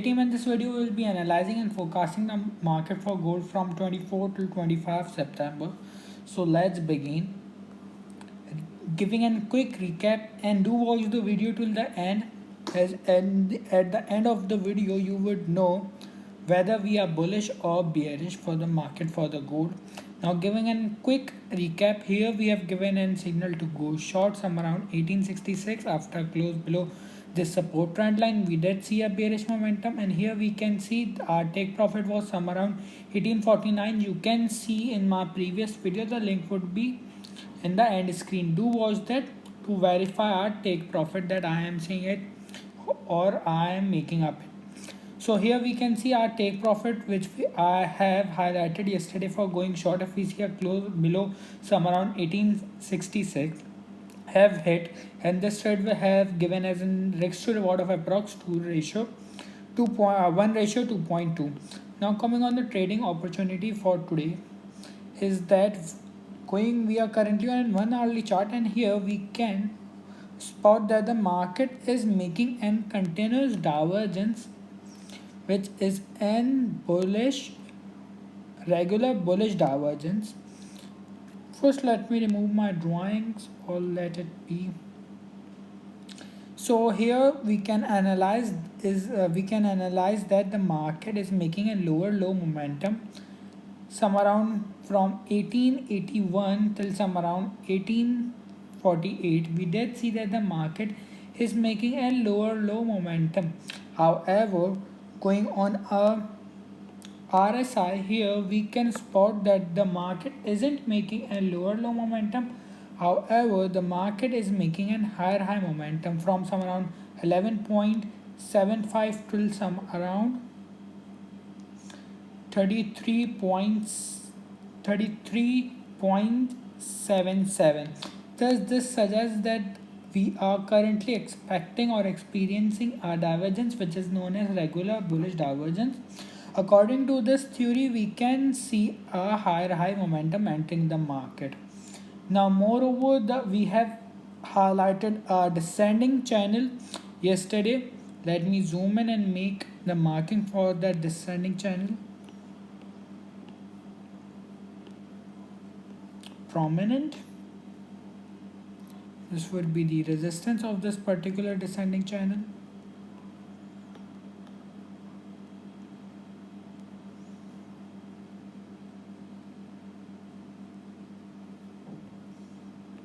team, in this video we will be analyzing and forecasting the market for gold from 24 to 25 September. So let's begin. Giving a quick recap, and do watch the video till the end, as and at the end of the video you would know whether we are bullish or bearish for the market for the gold. Now giving a quick recap, here we have given a signal to go short some around 1866 after close below this support trend line. We did see a bearish momentum, and here we can see our take profit was some around 1849. You can see in my previous video, the link would be in the end screen. Do watch that to verify our take profit that I am saying it or I am making up it. So here we can see our take profit, which I have highlighted yesterday for going short. If we see a close below some around 1866 have hit, and this trade will have given as in risk to reward of approx 1 ratio 2.2. Now coming on the trading opportunity for today is that we are currently on 1 hourly chart, and here we can spot that the market is making an continuous divergence, which is an regular bullish divergence. First let me remove my drawings, or let it be. So here we can analyze that the market is making a low momentum some around from 1881 till some around 1848. We did see that the market is making a low momentum. However, going on a RSI, here we can spot that the market isn't making a low momentum. However, the market is making a high momentum from some around 11.75 till some around 33.77. Thus this suggests that we are currently expecting or experiencing a divergence, which is known as regular bullish divergence. According to this theory, we can see a high momentum entering the market. Now moreover, we have highlighted a descending channel yesterday. Let me zoom in and make the marking for that descending channel prominent. This would be the resistance of this particular descending channel.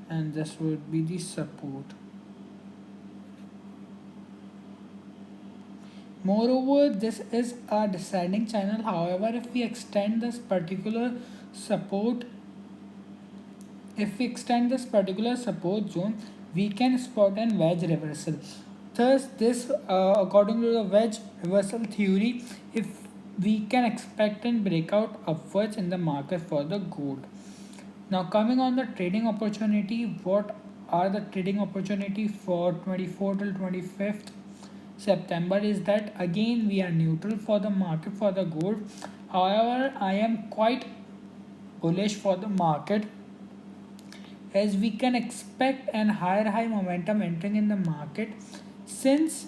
And this would be the support. Moreover, this is a descending channel. However, if we extend this particular support zone, we can spot a wedge reversal. Thus this according to the wedge reversal theory, if we can expect a breakout upwards in the market for the gold. Now coming on the trading opportunity, what are the trading opportunity for 24 till 25th September is that again we are neutral for the market for the gold. However, I am quite bullish for the market, as we can expect an high momentum entering in the market since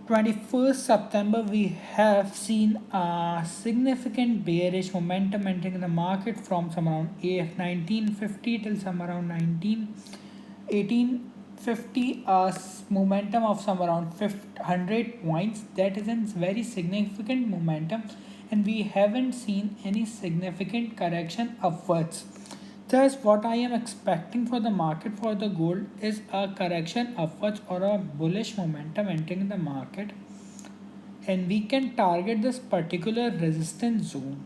21st September. We have seen a significant bearish momentum entering in the market from some around 1950 till some around 1850, a momentum of some around 100 points. That is a very significant momentum, and we haven't seen any significant correction upwards. Thus what I am expecting for the market for the gold is a correction upwards or a bullish momentum entering the market, and we can target this particular resistance zone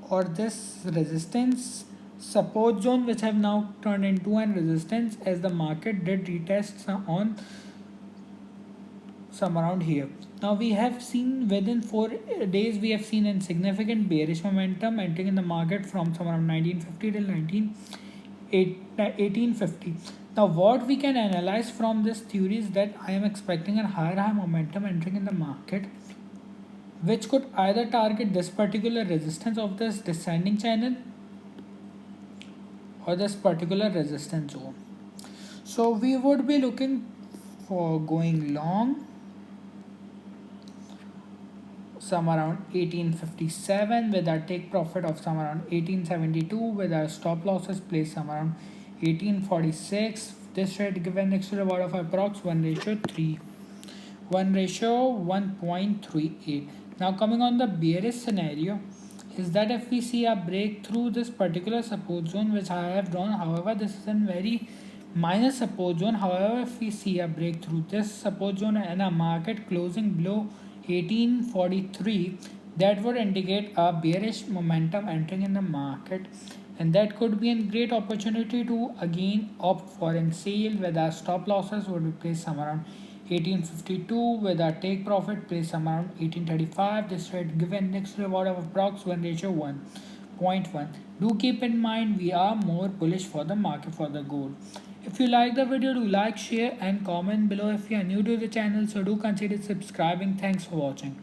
or this resistance support zone, which have now turned into an resistance, as the market did retest on some around here. Now we have seen within 4 days we have seen a significant bearish momentum entering in the market from some around 1950 till 1850. Now what we can analyze from this theory is that I am expecting a high momentum entering in the market, which could either target this particular resistance of this descending channel or this particular resistance zone. So we would be looking for going long, some around 1857 with our take profit of some around 1872 with our stop losses placed some around 1846. This trade given next reward of approx 1:1.38. Now coming on the bearish scenario is that if we see a break through this particular support zone which I have drawn, however this is a very minor support zone. However, if we see a break through this support zone and a market closing below 1843, that would indicate a bearish momentum entering in the market, and that could be a great opportunity to again opt for a sale with our stop losses would be placed somewhere around 1852 with our take profit placed somewhere around 1835. This trade given next reward of approx 1:1.1. Do keep in mind we are more bullish for the market for the gold. If you like the video, do like, share and comment below. If you are new to the channel, so do consider subscribing. Thanks for watching.